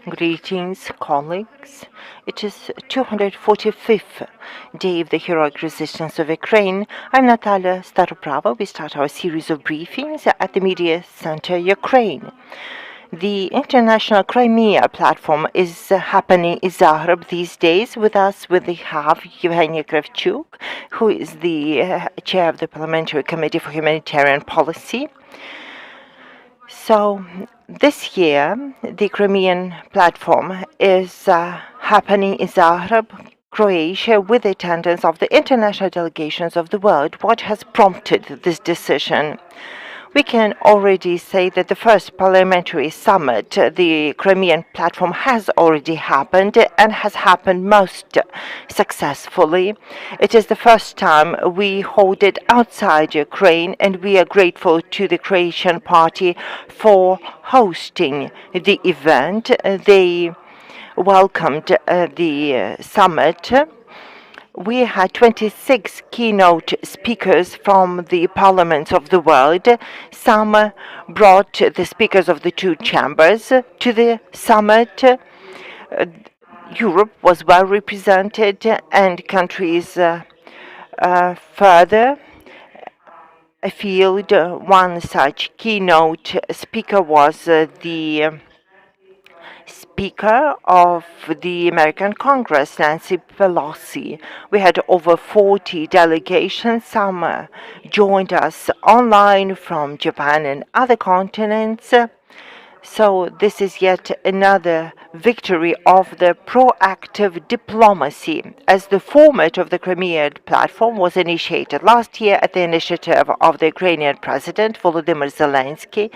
Greetings, colleagues. It is 245th day of the heroic resistance of Ukraine. I'm Natalia Staroprava. We start our series of briefings at the Media Center Ukraine. The International Crimea Platform is happening in Zagreb these days. With us, we have Yevgeny Kravchuk, who is the chair of the Parliamentary Committee for Humanitarian Policy. So this year, the Crimean Platform is happening in Zagreb, Croatia, with the attendance of the international delegations of the world. What has prompted this decision? We can already say that the first parliamentary summit, the Crimean Platform, has already happened and has happened most successfully. It is the first time we hold it outside Ukraine, and we are grateful to the Croatian party for hosting the event. They welcomed the summit. We had 26 keynote speakers from the parliaments of the world. Some brought the speakers of the two chambers to the summit. Europe was well represented, and countries further afield. One such keynote speaker was the Speaker of the American Congress, Nancy Pelosi. We had over 40 delegations. Some joined us online from Japan and other continents. So this is yet another victory of the proactive diplomacy, as the format of the Crimea Platform was initiated last year at the initiative of the Ukrainian President Volodymyr Zelensky,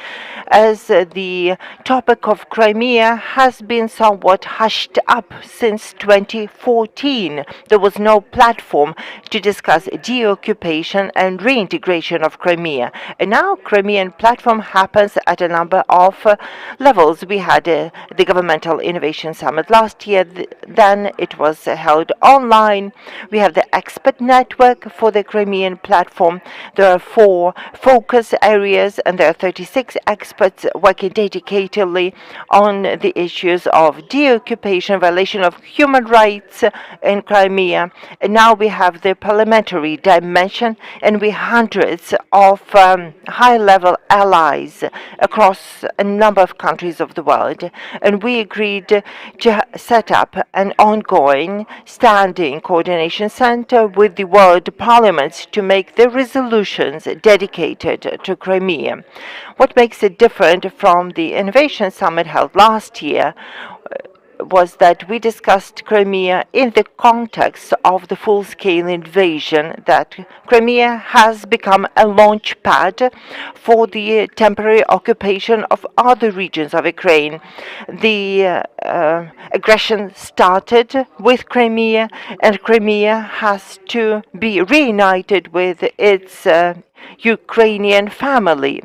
as the topic of Crimea has been somewhat hushed up since 2014. There was no platform to discuss deoccupation and reintegration of Crimea. And now Crimean Platform happens at a number of levels. We had the Governmental Innovation Summit last year, then it was held online. We have the expert network for the Crimean Platform. There are 4 focus areas, and there are 36 experts working dedicatedly on the issues of deoccupation, violation of human rights in Crimea. And now we have the parliamentary dimension, and we have hundreds of high-level allies across a number of countries of the world. And we agreed to set up an ongoing standing coordination center with the world parliaments to make the resolutions dedicated to Crimea. What makes it different from the Innovation Summit held last year was that we discussed Crimea in the context of the full-scale invasion, that Crimea has become a launch pad for the temporary occupation of other regions of Ukraine. The aggression started with Crimea, and Crimea has to be reunited with its Ukrainian family.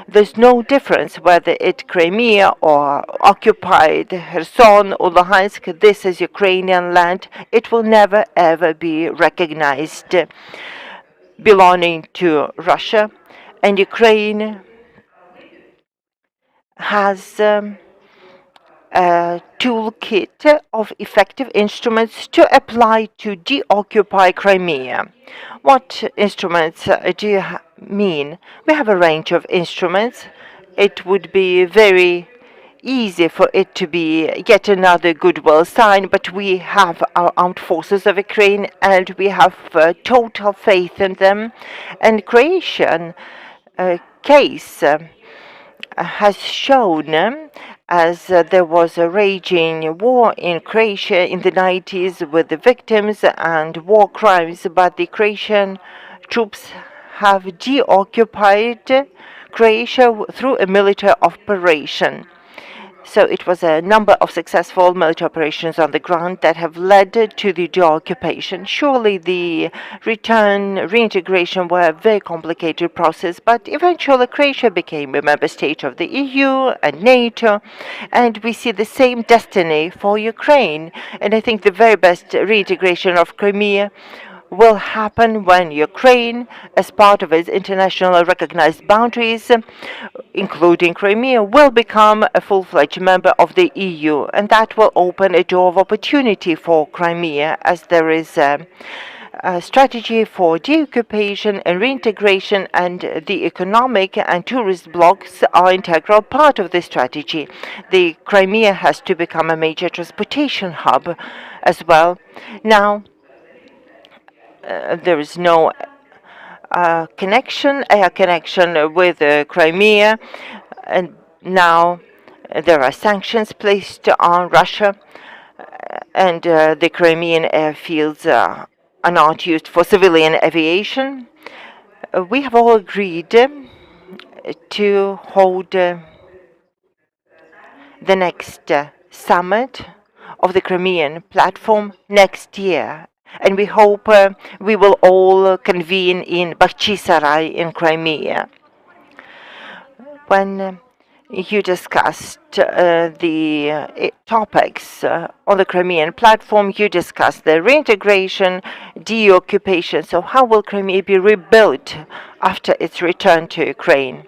There's no difference whether it's Crimea or occupied Kherson or Luhansk. This is Ukrainian land. It will never ever be recognized belonging to Russia. And Ukraine has a toolkit of effective instruments to apply to deoccupy Crimea. What instruments do you mean? We have a range of instruments. It would be very easy for it to be yet another goodwill sign, but we have our armed forces of Ukraine, and we have total faith in them. And Croatian case has shown, as there was a raging war in Croatia in the 90s with the victims and war crimes, but the Croatian troops have deoccupied Croatia through a military operation. So it was a number of successful military operations on the ground that have led to the deoccupation. Surely the reintegration were a very complicated process, but eventually Croatia became a member state of the EU and NATO, and we see the same destiny for Ukraine. And I think the very best reintegration of Crimea will happen when Ukraine, as part of its internationally recognized boundaries, including Crimea, will become a full-fledged member of the EU, and that will open a door of opportunity for Crimea, as there is a strategy for deoccupation and reintegration, and the economic and tourist blocks are integral part of this strategy. The Crimea has to become a major transportation hub as well. Now, there is no air connection with Crimea, and now there are sanctions placed on Russia, and the Crimean airfields are not used for civilian aviation. We have all agreed to hold the next summit of the Crimean platform next year, and we hope we will all convene in Bakhchisarai in Crimea. When you discussed the topics on the Crimean platform, you discussed the reintegration, deoccupation. So how will Crimea be rebuilt after its return to Ukraine?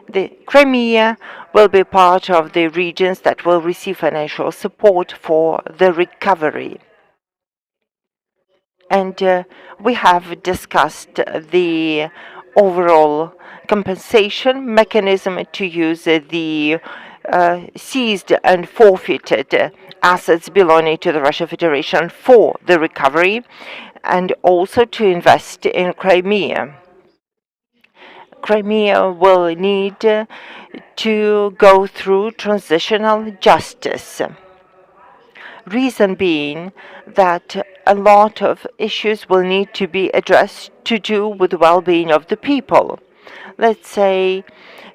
The Crimea will be part of the regions that will receive financial support for the recovery. And we have discussed the overall compensation mechanism to use the seized and forfeited assets belonging to the Russian Federation for the recovery, and also to invest in Crimea. Crimea will need to go through transitional justice. Reason being that a lot of issues will need to be addressed to do with the well-being of the people. Let's say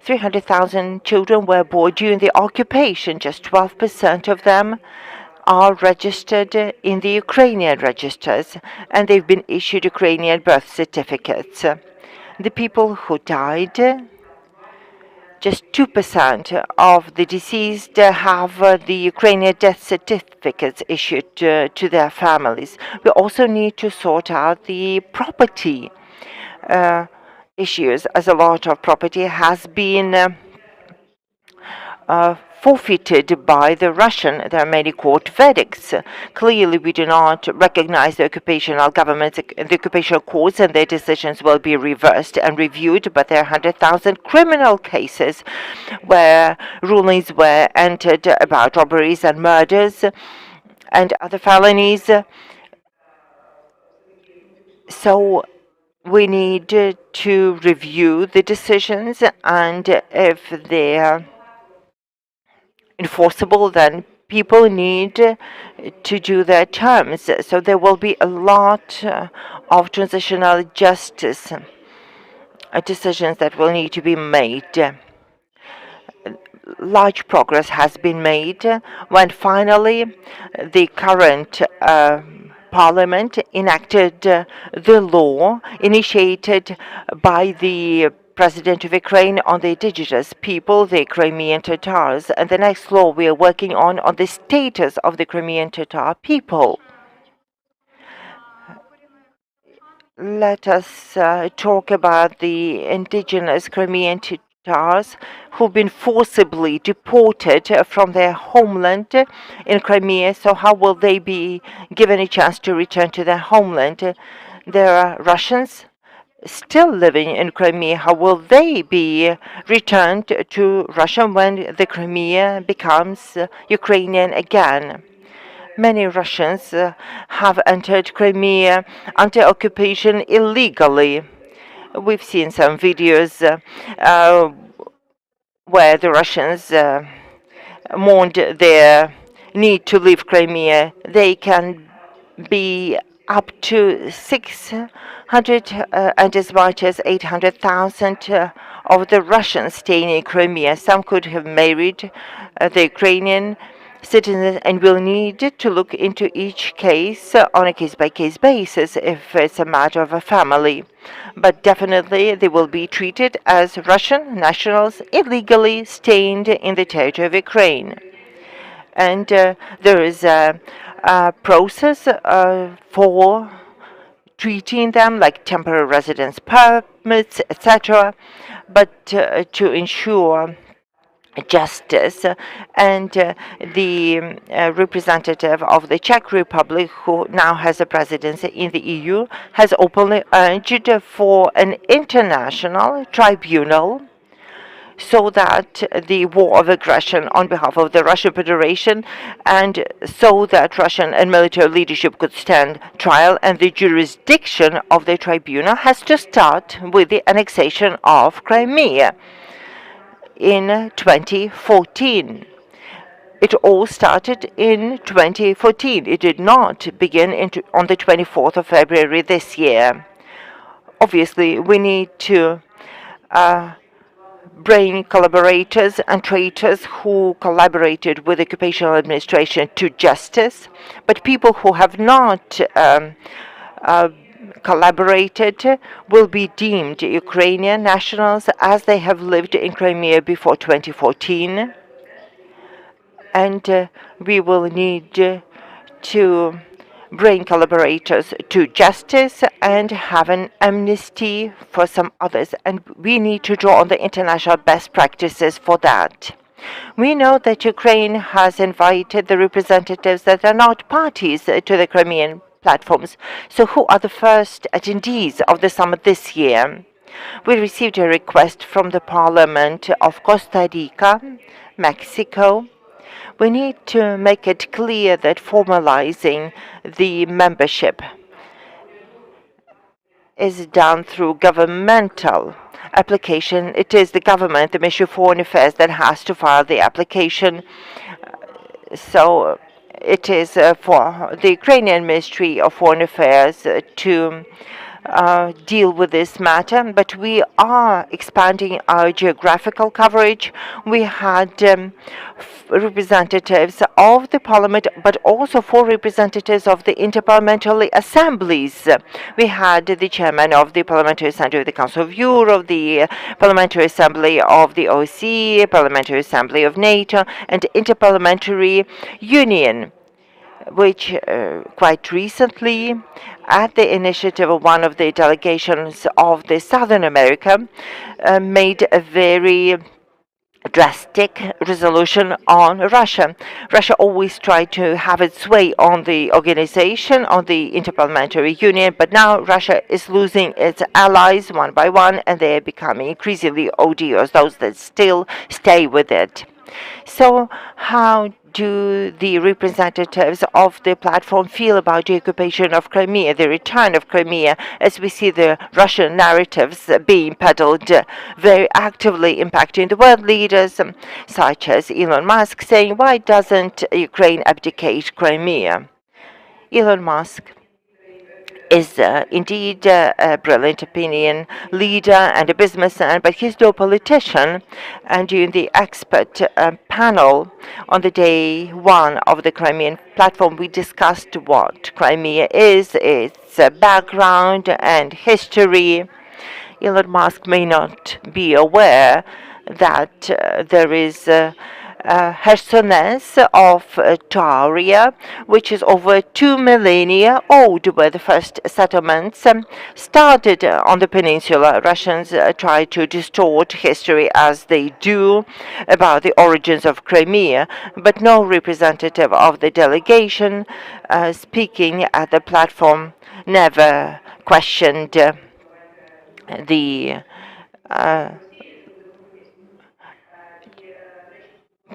300,000 children were born during the occupation. Just 12% of them are registered in the Ukrainian registers, and they've been issued Ukrainian birth certificates. The people who died, just 2% of the deceased have the Ukrainian death certificates issued to their families. We also need to sort out the property issues, as a lot of property has been forfeited by the Russian. There are many court verdicts. Clearly, we do not recognize the occupational governments, the occupational courts, and their decisions will be reversed and reviewed. But there are 100,000 criminal cases where rulings were entered about robberies and murders and other felonies. So we need to review the decisions, and if they're enforceable, then people need to do their terms. So there will be a lot of transitional justice decisions that will need to be made. Large progress has been made when finally the current Parliament enacted the law initiated by the President of Ukraine on the indigenous people, the Crimean Tatars, and the next law we are working on the status of the Crimean Tatar people. Let us talk about the indigenous Crimean Tatars who've been forcibly deported from their homeland in Crimea. So how will they be given a chance to return to their homeland? There are Russians still living in Crimea. How will they be returned to Russia when the Crimea becomes Ukrainian again? Many Russians have entered Crimea under occupation illegally. We've seen some videos where the Russians mourned their need to leave Crimea. They can be up to 600 and as much as 800,000 of the Russians staying in Crimea. Some could have married the Ukrainian citizens, and will need to look into each case on a case-by-case basis if it's a matter of a family. But definitely they will be treated as Russian nationals illegally staying in the territory of Ukraine. And there is a process for treating them like temporary residence permits, etc., but to ensure justice. And the representative of the Czech Republic, who now has a presidency in the EU, has openly urged for an international tribunal so that the war of aggression on behalf of the Russian Federation, and so that Russian and military leadership could stand trial, and the jurisdiction of the tribunal has to start with the annexation of Crimea in 2014. It all started in 2014. It did not begin on the 24th of February this year. Obviously, we need to bring collaborators and traitors who collaborated with the occupational administration to justice, but people who have not collaborated will be deemed Ukrainian nationals as they have lived in Crimea before 2014, and we will need to bring collaborators to justice and have an amnesty for some others, and we need to draw on the international best practices for that. We know that Ukraine has invited the representatives that are not parties to the Crimean platforms. So who are the first attendees of the summit this year? We received a request from the Parliament of Costa Rica, Mexico. We need to make it clear that formalizing the membership is done through governmental application. It is the government, the Ministry of Foreign Affairs, that has to file the application. So it is for the Ukrainian Ministry of Foreign Affairs to deal with this matter, but we are expanding our geographical coverage. We had representatives of the parliament, but also 4 representatives of the interparliamentary assemblies. We had the chairman of the Parliamentary Assembly of the Council of Europe, the Parliamentary Assembly of the OSCE, Parliamentary Assembly of NATO, and Interparliamentary Union, which quite recently, at the initiative of one of the delegations of the Southern America, made a very drastic resolution on Russia. Russia always tried to have its way on the organization, on the Interparliamentary Union, but now Russia is losing its allies one by one, and they are becoming increasingly odious, those that still stay with it. So how do the representatives of the platform feel about the occupation of Crimea, the return of Crimea, as we see the Russian narratives being peddled very actively, impacting the world leaders, such as Elon Musk, saying, why doesn't Ukraine abdicate Crimea? Elon Musk is indeed a brilliant opinion leader and a businessman, but he's no politician. And during the expert panel on the day 1 of the Crimean platform, we discussed what Crimea is, its background and history. Elon Musk may not be aware that there is Hersonese of Tauria, which is over 2 millennia old, where the first settlements started on the peninsula. Russians try to distort history, as they do, about the origins of Crimea, but no representative of the delegation speaking at the platform never questioned the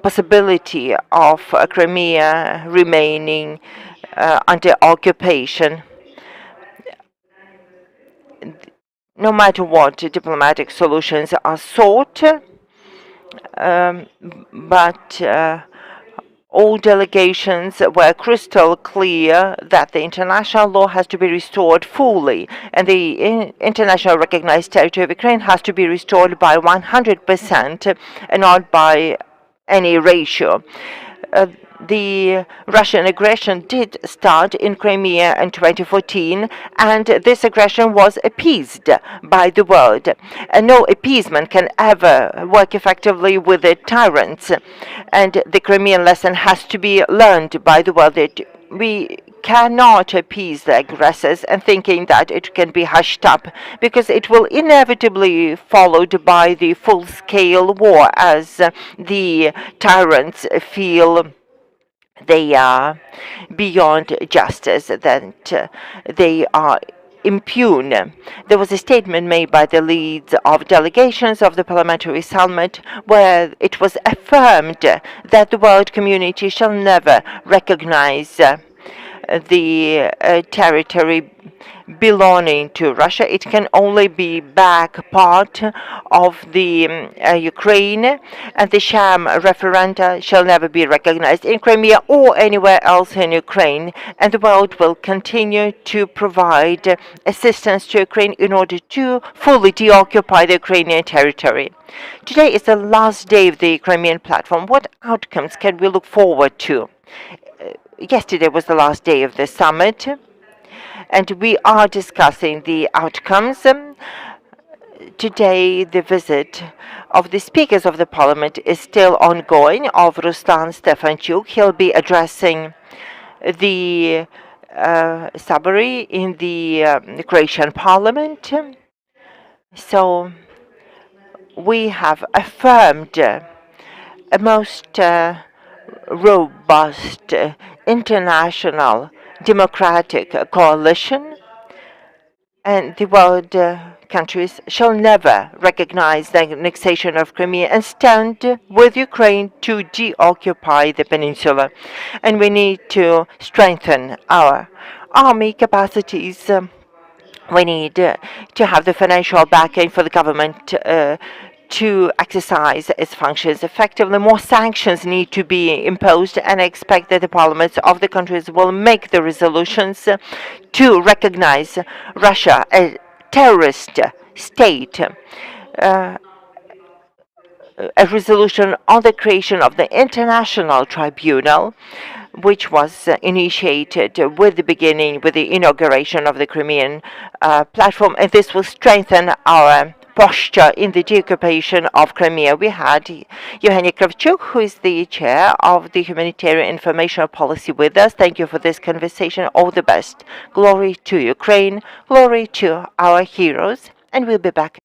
possibility of Crimea remaining under occupation. No matter what diplomatic solutions are sought, but all delegations were crystal clear that the international law has to be restored fully, and the international recognized territory of Ukraine has to be restored by 100% and not by any ratio. The Russian aggression did start in Crimea in 2014, and this aggression was appeased by the world. And no appeasement can ever work effectively with the tyrants. And the Crimean lesson has to be learned by the world. That we cannot appease the aggressors and thinking that it can be hushed up, because it will inevitably followed by the full-scale war as the tyrants feel they are beyond justice, that they are impune. There was a statement made by the leads of delegations of the parliamentary summit where it was affirmed that the world community shall never recognize the territory belonging to Russia. It can only be back part of the Ukraine, and the sham referenda shall never be recognized in Crimea or anywhere else in Ukraine, and the world will continue to provide assistance to Ukraine in order to fully deoccupy the Ukrainian territory. Today is the last day of the Crimean platform. What outcomes can we look forward to? Yesterday was the last day of the summit, and we are discussing the outcomes. Today, the visit of the speakers of the parliament is still ongoing, of Ruslan Stefanchuk. He'll be addressing the summary in the Croatian parliament. So we have affirmed a most robust international democratic coalition, and the world countries shall never recognize the annexation of Crimea and stand with Ukraine to deoccupy the peninsula. And we need to strengthen our army capacities. We need to have the financial backing for the government to exercise its functions effectively. More sanctions need to be imposed, and I expect that the parliaments of the countries will make the resolutions to recognize Russia as terrorist state. A resolution on the creation of the International Tribunal, which was initiated with the inauguration of the Crimean platform, and this will strengthen our posture in the deoccupation of Crimea. We had Yevgeny Kravchuk, who is the chair of the Humanitarian Information Policy, with us. Thank you for this conversation. All the best. Glory to Ukraine, glory to our heroes, and we'll be back